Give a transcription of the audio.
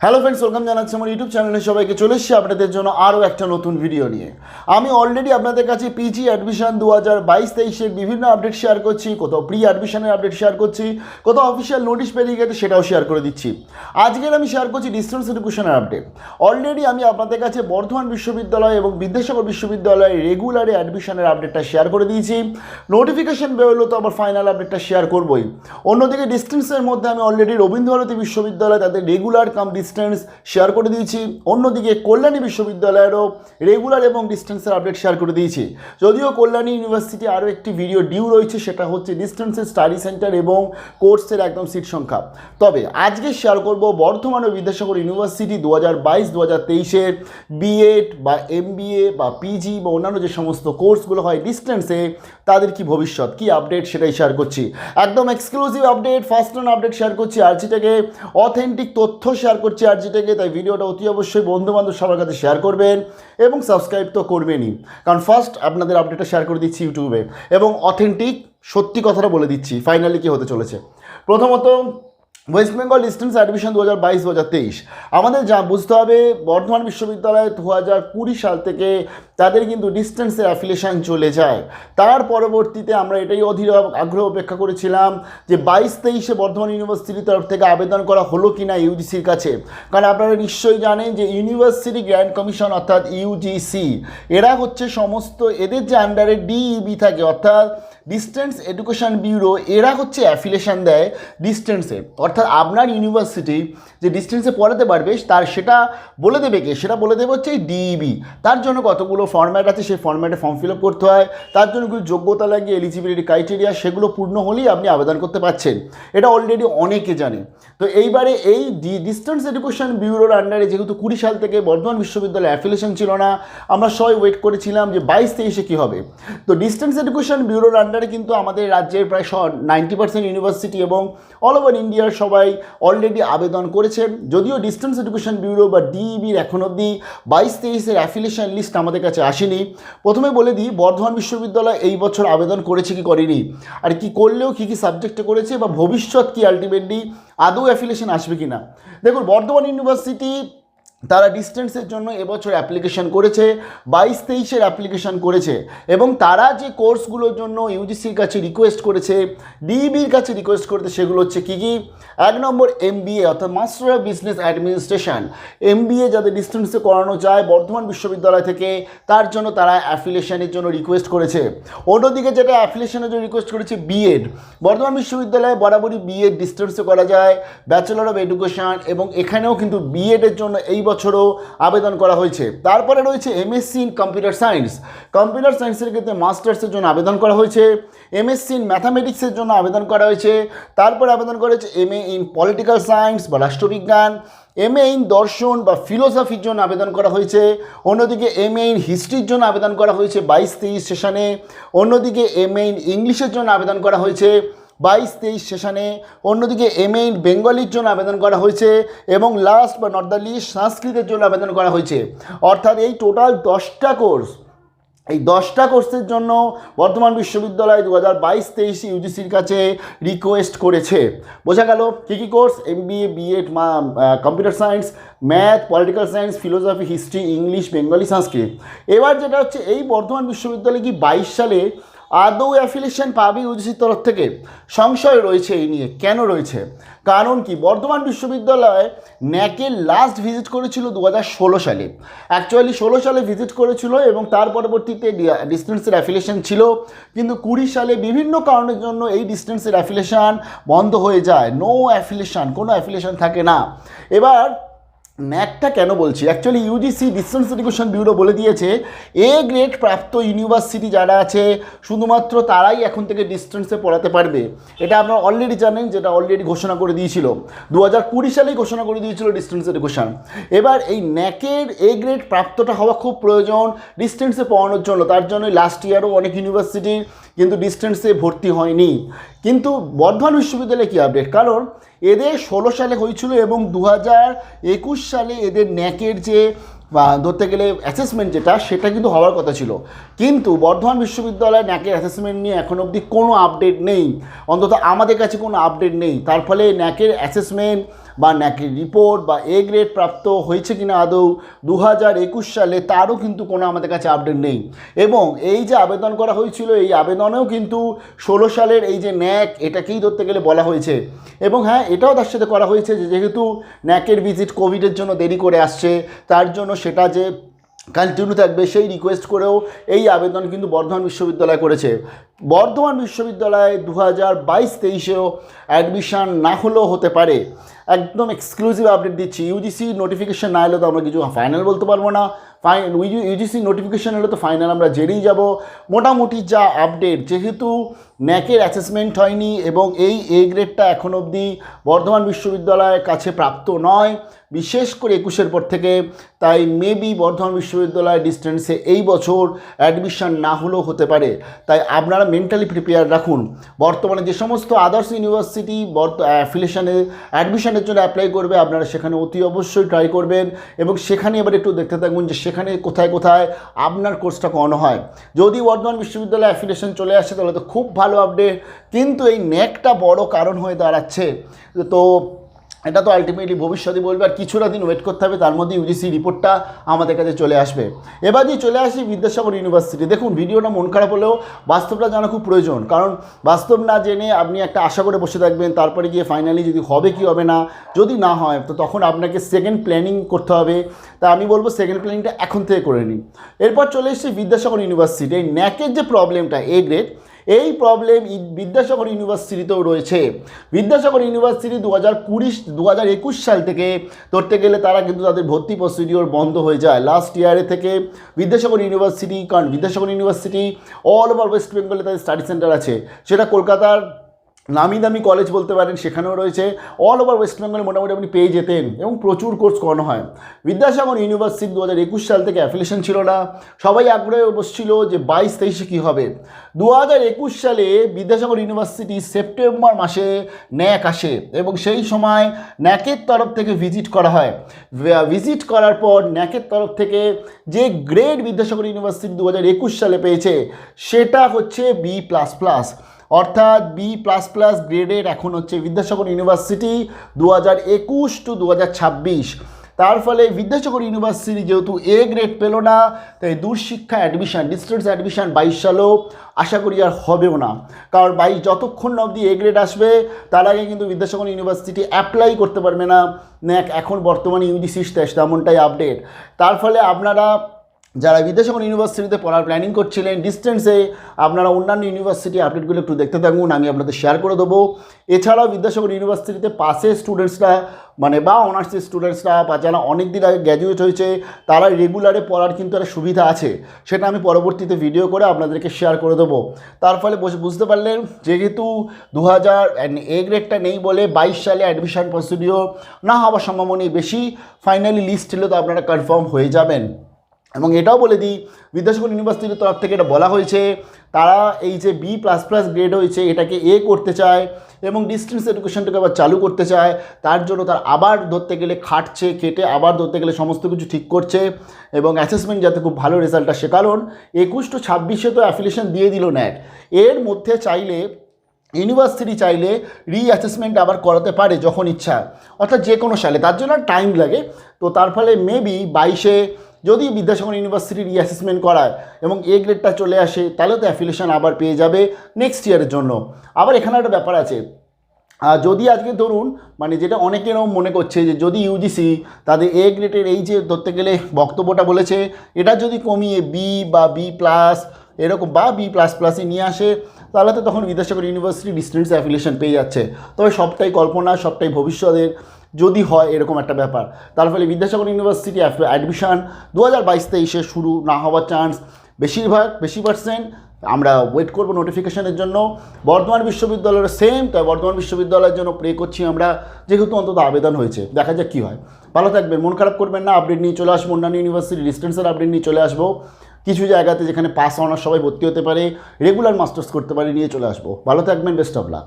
Hello friends, welcome জানাচ্ছি আমার YouTube চ্যানেলে সবাইকে। চলে এসেছি আপনাদের জন্য আরও একটা নতুন ভিডিও নিয়ে। আমি অলরেডি আপনাদের কাছে পিজি অ্যাডমিশন 2022-23-এর বিভিন্ন আপডেট শেয়ার করছি, কোথাও প্রি অ্যাডমিশনের আপডেট শেয়ার করছি, কোথাও অফিসিয়াল নোটিশ বেরিয়ে গেছে সেটাও শেয়ার করে দিচ্ছি। আজকের আমি শেয়ার করছি ডিস্টেন্স এডুকেশনের আপডেট। অলরেডি আমি আপনাদের কাছে বর্ধমান বিশ্ববিদ্যালয় এবং বিদ্যাসাগর বিশ্ববিদ্যালয়ে রেগুলারে অ্যাডমিশনের আপডেটটা শেয়ার করে দিয়েছি। নোটিফিকেশন বেরোলো তো আবার ফাইনাল আপডেটটা শেয়ার করবই। অন্যদিকে ডিস্টেন্সের মধ্যে আমি অলরেডি রবীন্দ্রভারতী বিশ্ববিদ্যালয় তাদের রেগুলার কাম ডিস্টেন্স শেয়ার করে দিয়েছি। অন্যদিকে কল্যাণী বিশ্ববিদ্যালয়েরও রেগুলার এবং ডিস্টেন্সের আপডেট শেয়ার করে দিয়েছি। যদিও কল্যাণী ইউনিভার্সিটি আরও একটি ভিডিও ডিউ রয়েছে, সেটা হচ্ছে ডিস্টেন্সের স্টাডি সেন্টার এবং কোর্সের একদম সিট সংখ্যা। তবে আজকে শেয়ার করব বর্ধমান ও বিদ্যাসাগর ইউনিভার্সিটি 2022-2023-এর বিএড বা MBA বা পিজি বা অন্যান্য যে সমস্ত কোর্সগুলো হয় ডিস্টেন্সে, তাদের কি ভবিষ্যৎ, কি আপডেট সেটাই শেয়ার করছি। একদম exclusive update, first hand update share করছি। আরজি থেকে অথেন্টিক তথ্য শেয়ার করছি আরজি থেকে। তাই ভিডিওটা অতি অবশ্যই বন্ধুবান্ধব সবার কাছে শেয়ার করবেন এবং সাবস্ক্রাইব তো করবেনই, কারণ ফার্স্ট আপনাদের আপডেটটা শেয়ার করে দিচ্ছি ইউটিউবে এবং অথেন্টিক সত্যি কথাটা বলে দিচ্ছি ফাইনালি কী হতে চলেছে। প্রথমত, ওয়েস্ট বেঙ্গল ডিস্টেন্স অ্যাডমিশন 2022-2023 আমাদের যা বুঝতে হবে, বর্ধমান বিশ্ববিদ্যালয়ে 2020 সাল থেকে তাদের কিন্তু ডিস্টেন্সের অ্যাফিলিয়েশন চলে যায়। তার পরবর্তীতে আমরা এটাই অধীর আগ্রহ অপেক্ষা করেছিলাম যে 22-23-এ বর্ধমান ইউনিভার্সিটির তরফ থেকে আবেদন করা হলো কি না ইউজিসির কাছে। কারণ আপনারা নিশ্চয়ই জানেন যে ইউনিভার্সিটি গ্র্যান্ড কমিশন অর্থাৎ ইউজিসি, এরা হচ্ছে সমস্ত এদের যে আন্ডারে ডিইবি থাকে অর্থাৎ ডিস্টেন্স এডুকেশন ব্যুরো, এরা হচ্ছে অ্যাফিলিয়েশন দেয় ডিস্টেন্সে। অর্থাৎ আপনার ইউনিভার্সিটি যে ডিস্টেন্সে পড়াতে পারবে তার সেটা বলে দেবে কে, সেটা বলে দেবে হচ্ছে এই ডিইবি। তার জন্য কতগুলো ফর্ম্যাট আছে, সেই ফর্ম্যাটে ফর্ম ফিল আপ করতে হয়। তার জন্য কিছু যোগ্যতা লাগে, এলিজিবিলিটি ক্রাইটেরিয়া, সেগুলো পূর্ণ হলেই আপনি আবেদন করতে পারছেন। এটা অলরেডি অনেকে জানে। তো এইবারে এই ডিস্টেন্স এডুকেশন ব্যুরোর আন্ডারে যেহেতু 20 সাল থেকে বর্ধমান বিশ্ববিদ্যালয়ে অ্যাফিলিয়েশন ছিল না, আমরা সবাই ওয়েট করেছিলাম যে 22-23-এ কী হবে। তো ডিস্টেন্স এডুকেশন ব্যুরোর আন্ডারে কিন্তু আমাদের রাজ্যের প্রায় 90% ইউনিভার্সিটি এবং অল ওভার ইন্ডিয়ার সবাই অলরেডি আবেদন করেছেন। যদিও ডিস্টেন্স এডুকেশন ব্যুরো বা ডিইবির এখন অবধি 22-23-এর অ্যাফিলিয়েশন লিস্ট আমাদের কাছে আসেনি। প্রথমে বলে দিই, বর্ধমান বিশ্ববিদ্যালয় এই বছর আবেদন করেছে কি করেনি, আর কি করলেও কী কী সাবজেক্টে করেছে, বা ভবিষ্যৎ কি আলটিমেটলি আদৌ অ্যাফিলিয়েশন আসবে কি না। দেখুন, বর্ধমান ইউনিভার্সিটি তারা ডিস্টেন্সের জন্য এবছর অ্যাপ্লিকেশন করেছে, 22-23-এর অ্যাপ্লিকেশন করেছে এবং তারা যে কোর্সগুলোর জন্য ইউজিসির কাছে রিকোয়েস্ট করেছে, ডিইবির কাছে রিকোয়েস্ট করেছে, সেগুলো হচ্ছে কী কী। 1 নম্বর MBA অর্থাৎ master of business administration, MBA যাদের ডিস্টেন্সে করানো যায় বর্ধমান বিশ্ববিদ্যালয় থেকে, তার জন্য তারা অ্যাফিলিয়েশনের জন্য রিকোয়েস্ট করেছে। অন্যদিকে যেটা অ্যাফিলিয়েশনের জন্য রিকোয়েস্ট করেছে বিএড, বর্ধমান বিশ্ববিদ্যালয়ে বরাবরই বিএড ডিস্টেন্সে করা যায়, ব্যাচেলর অফ এডুকেশন, এবং এখানেও কিন্তু বিএডের জন্য এই বছরও আবেদন করা হয়েছে। তারপরে রয়েছে MSc in computer science, computer সায়েন্সের ক্ষেত্রে মাস্টার্সের জন্য আবেদন করা হয়েছে। MSc ইন ম্যাথামেটিক্সের জন্য আবেদন করা হয়েছে। তারপরে আবেদন করেছে MA ইন পলিটিক্যাল সায়েন্স বা রাষ্ট্রবিজ্ঞান, MA ইন দর্শন বা ফিলোসফির জন্য আবেদন করা হয়েছে। অন্যদিকে MA ইন হিস্ট্রির জন্য আবেদন করা হয়েছে 22-23 সেশনে। অন্যদিকে MA ইন ইংলিশের জন্য আবেদন করা হয়েছে 22-23 সেশনে। অন্যদিকে MA ইন বেঙ্গলির জন্য আবেদন করা হয়েছে এবং লাস্ট বা নট দ্য লিস্ট সংস্কৃতের জন্য আবেদন করা হয়েছে। অর্থাৎ এই টোটাল 10টা কোর্স, এই 10টা কোর্সের জন্য বর্ধমান বিশ্ববিদ্যালয় 2022-23 ইউজিসির কাছে রিকোয়েস্ট করেছে। বোঝা গেল কী কী course, MBA, B Ed, computer science, math, political science, philosophy, history, English, Bengali, Sanskrit. এবার যেটা হচ্ছে, এই বর্ধমান বিশ্ববিদ্যালয় কি 22 সালে আদৌ অ্যাফিলিয়েশন পাবে ইউজিসির তরফ থেকে? সংশয় রয়েছে এই নিয়ে। কেন রয়েছে? কারণ কি, বর্ধমান বিশ্ববিদ্যালয় ন্যাকের লাস্ট ভিজিট করেছিল 2016 সালে। অ্যাকচুয়ালি 16 সালে ভিজিট করেছিল এবং তার পরবর্তীতে ডিস্টেন্সের অ্যাফিলিয়েশন ছিল, কিন্তু 20 সালে বিভিন্ন কারণের জন্য এই ডিস্টেন্সের অ্যাফিলিয়েশন বন্ধ হয়ে যায়। নো অ্যাফিলিয়েশন, কোনো অ্যাফিলিয়েশন থাকে না। এবার ন্যাকটা কেন বলছি, actually UGC distance education bureau বলে দিয়েছে A গ্রেড প্রাপ্ত ইউনিভার্সিটি যারা আছে শুধুমাত্র তারাই এখন থেকে ডিস্টেন্সে পড়াতে পারবে। এটা আপনারা অলরেডি জানেন, যেটা অলরেডি ঘোষণা করে দিয়েছিল 2020 সালেই ঘোষণা করে দিয়েছিল ডিস্টেন্স এডুকেশন। এবার এই ন্যাকের A গ্রেড প্রাপ্তটা হওয়া খুব প্রয়োজন ডিস্টেন্সে পড়ানোর জন্য। তার জন্য লাস্ট ইয়ারও অনেক ইউনিভার্সিটির কিন্তু ডিস্টেন্সে ভর্তি হয়নি। কিন্তু বর্ধমান বিশ্ববিদ্যালয়ে কী আপডেট, কারণ এদের 16 সালে হয়েছিল এবং 2021 সালে এদের ন্যাকের যে ধরতে গেলে অ্যাসেসমেন্ট যেটা, সেটা কিন্তু হওয়ার কথা ছিল। কিন্তু বর্ধমান বিশ্ববিদ্যালয় ন্যাকের অ্যাসেসমেন্ট নিয়ে এখন অবধি কোনো আপডেট নেই, অন্তত আমাদের কাছে কোনো আপডেট নেই। তার ফলে ন্যাকের অ্যাসেসমেন্ট বা ন্যাকের রিপোর্ট বা এ গ্রেড প্রাপ্ত হয়েছে কিনা আদৌ 2021 সালে, তারও কিন্তু কোনো আমাদের কাছে আপডেট নেই। এবং এই যে আবেদন করা হয়েছিল, এই আবেদনেও কিন্তু 16 সালের এই যে ন্যাক, এটাকেই ধরতে গেলে বলা হয়েছে। এবং হ্যাঁ, এটাও তার সাথে করা হয়েছে যে যেহেতু ন্যাকের ভিজিট কোভিডের জন্য দেরি করে আসছে, তার জন্য সেটা যে কন্টিনিউ থাকবে সেই রিকোয়েস্ট করেও এই আবেদন কিন্তু বর্ধমান বিশ্ববিদ্যালয় করেছে। বর্ধমান বিশ্ববিদ্যালয়ে 2022-23-এও অ্যাডমিশান না হলেও হতে পারে। একদম এক্সক্লুসিভ আপডেট দিচ্ছি, ইউজিসি নোটিফিকেশান না এলে তো আমরা কিছু ফাইনাল বলতে পারবো না। ইউজিসি নোটিফিকেশান এলে তো ফাইনাল আমরা জেনেই যাব। মোটামুটি যা আপডেট, যেহেতু ন্যাকের অ্যাসেসমেন্ট হয়নি এবং এই এ গ্রেডটা এখন অবধি বর্ধমান বিশ্ববিদ্যালয়ের কাছে প্রাপ্ত নয়, বিশেষ করে 21-এর পর থেকে, তাই মেবি বর্ধমান বিশ্ববিদ্যালয় ডিস্টেন্সে এই বছর অ্যাডমিশান না হলেও হতে পারে। তাই আপনারা মেন্টালি প্রিপেয়ার রাখুন। বর্তমানে যে সমস্ত আদার্স ইউনিভার্সিটি অ্যাডমিশনের জন্য অ্যাপ্লাই করবে, আপনারা সেখানে অতি অবশ্যই ট্রাই করবেন এবং সেখানে এবার একটু দেখতে থাকুন যে সেখানে কোথায় কোথায় আপনার কোর্সটা করানো হয়। যদি বর্ধমান বিশ্ববিদ্যালয়ে অ্যাফিলিয়েশন চলে আসে তাহলে তো খুব ভালো আপডেট, কিন্তু এই ন্যাকটা বড় কারণ হয়ে দাঁড়াচ্ছে। তো এটা তো আলটিমেটলি ভবিষ্যতে বলবে, আর কিছুটা দিন ওয়েট করতে হবে, তার মধ্যে ইউজিসি রিপোর্টটা আমাদের কাছে চলে আসবে। এবার দিয়ে চলে আসি বিদ্যাসাগর ইউনিভার্সিটি। দেখুন, ভিডিওটা মন খারাপ হলেও বাস্তবটা জানা খুব প্রয়োজন, কারণ বাস্তব না জেনে আপনি একটা আশা করে বসে থাকবেন, তারপরে গিয়ে ফাইনালি যদি হবে কি হবে না, যদি না হয় তো তখন আপনাকে সেকেন্ড প্ল্যানিং করতে হবে। তা আমি বলবো সেকেন্ড প্ল্যানিংটা এখন থেকে করে নিন। এরপর চলে এসেছি বিদ্যাসাগর ইউনিভার্সিটি। এই ন্যাকের যে প্রবলেমটা, এ গ্রেড, এই প্রবলেম বিদ্যাসাগর ইউনিভার্সিটিতেও রয়েছে। বিদ্যাসাগর ইউনিভার্সিটি 2021 সাল থেকে ধরতে গেলে তারা কিন্তু তাদের ভর্তি প্রসিডিওর বন্ধ হয়ে যায় লাস্ট ইয়ারে থেকে। বিদ্যাসাগর ইউনিভার্সিটি, কারণ Vidyasagar university all over West বেঙ্গলে তাদের স্টাডি সেন্টার আছে, সেটা কলকাতার নামি দামি কলেজ বলতে পারেন, সেখানেও রয়েছে। অল ওভার ওয়েস্ট বেঙ্গলে মোটামুটি আপনি পেয়ে যেতেন এবং প্রচুর কোর্স করানো হয়। বিদ্যাসাগর ইউনিভার্সিটি 2021 সাল থেকে অ্যাফিলিয়েশন ছিল না, সবাই আগ্রহে বসছিল যে 22-23-এ কী হবে। 2021 সালে বিদ্যাসাগর ইউনিভার্সিটি সেপ্টেম্বর মাসে ন্যাক আসে এবং সেই সময় ন্যাকের তরফ থেকে ভিজিট করা হয়। ভিজিট করার পর ন্যাকের তরফ থেকে যে গ্রেড বিদ্যাসাগর ইউনিভার্সিটি 2021 সালে পেয়েছে সেটা হচ্ছে B++, অর্থাৎ B++ গ্রেডের এখন হচ্ছে বিদ্যাসাগর ইউনিভার্সিটি 2021 to 2026। তার ফলে বিদ্যাসাগর ইউনিভার্সিটি যেহেতু এ গ্রেড পেল না, তাই দূরশিক্ষা অ্যাডমিশান, ডিস্টেন্স অ্যাডমিশান 22 সালেও আশা করি আর হবেও না, কারণ 22 যতক্ষণ না অবধি এ গ্রেড আসবে তার আগে কিন্তু বিদ্যাসাগর ইউনিভার্সিটি অ্যাপ্লাই করতে পারবে না ন্যাক। এখন বর্তমানে ইউজিসি তেমনটাই আপডেট। তার ফলে আপনারা যারা বিদ্যাসাগর ইউনিভার্সিটিতে পড়ার প্ল্যানিং করছিলেন ডিস্টেন্সে, আপনারা অন্যান্য ইউনিভার্সিটি আপডেটগুলো একটু দেখতে থাকুন, আমি আপনাদের শেয়ার করে দেবো। এছাড়াও বিদ্যাসাগর ইউনিভার্সিটিতে পাসের স্টুডেন্টসরা বা অনার্সের স্টুডেন্টসরা বা যারা অনেক দিন আগে গ্র্যাজুয়েট হয়েছে, তারা রেগুলারে পড়ার কিন্তু একটা সুবিধা আছে, সেটা আমি পরবর্তীতে ভিডিও করে আপনাদেরকে শেয়ার করে দেবো। তার ফলে বুঝতে পারলেন যেহেতু 2000 এ গ্রেডটা নেই বলে 22 সালে অ্যাডমিশন প্রসিডিওর না হওয়ার সম্ভাবনাই বেশি। ফাইনালি লিস্ট হলে তো আপনারা কনফার্ম হয়ে যাবেন। এবং এটাও বলে দিই, বিদ্যাসাগর ইউনিভার্সিটির তরফ থেকে এটা বলা হয়েছে তারা এই যে B++ গ্রেড হয়েছে এটাকে এ করতে চায় এবং ডিস্টেন্স এডুকেশনটাকে আবার চালু করতে চায়। তার জন্য তার আবার ধরতে গেলে খেটে আবার ধরতে গেলে সমস্ত কিছু ঠিক করছে এবং অ্যাসেসমেন্ট যাতে খুব ভালো রেজাল্ট আসে, কারণ 21 to 26-এ তো অ্যাফিলিয়েশন দিয়ে দিল ন্যাক। এর মধ্যে চাইলে ইউনিভার্সিটি চাইলে রিঅ্যাসেসমেন্ট আবার করাতে পারে যখন ইচ্ছা, অর্থাৎ যে কোনো সালে, তার জন্য টাইম লাগে। তো তার ফলে মেবি 22-এ যদি বিদ্যাসাগর ইউনিভার্সিটি রিঅ্যাসেসমেন্ট করায় এবং এ গ্রেডটা চলে আসে, তাহলে তো অ্যাফিলিয়েশন আবার পেয়ে যাবে নেক্সট ইয়ারের জন্য। আবার এখানে একটা ব্যাপার আছে, যদি আজকে ধরুন যেটা অনেকেরও মনে করছে যে যদি ইউজিসি তাদের এ গ্রেডের এই যে ধরতে গেলে বক্তব্যটা বলেছে এটা যদি কমিয়ে B বা B+ এরকম বা B++ নিয়ে আসে, তাহলে তো তখন বিদ্যাসাগর ইউনিভার্সিটি ডিস্টেন্স অ্যাফিলিয়েশন পেয়ে যাচ্ছে। তবে সবটাই কল্পনা, সবটাই ভবিষ্যতের, যদি হয় এরকম একটা ব্যাপার। তার ফলে বিদ্যাসাগর ইউনিভার্সিটি অ্যাডমিশান 2022-23-এ শুরু না হওয়ার চান্স বেশি পার্সেন্ট। আমরা ওয়েট করব নোটিফিকেশনের জন্য। বর্ধমান বিশ্ববিদ্যালয়ের সেম, তাই বর্ধমান বিশ্ববিদ্যালয়ের জন্য প্রে করছি আমরা, যেহেতু অন্তত আবেদন হয়েছে, দেখা যাক কী হয়। ভালো থাকবেন, মন খারাপ করবেন না, আপডেট নিয়ে চলে আসবো। অন্যান্য ইউনিভার্সিটি ডিস্টেন্সের আপডেট নিয়ে চলে আসবো। কিছু জায়গাতে যেখানে পাস অনার্স সবাই ভর্তি হতে পারে, রেগুলার মাস্টার্স করতে পারে, নিয়ে চলে আসবো। ভালো থাকবেন, বেস্ট অফ লাক।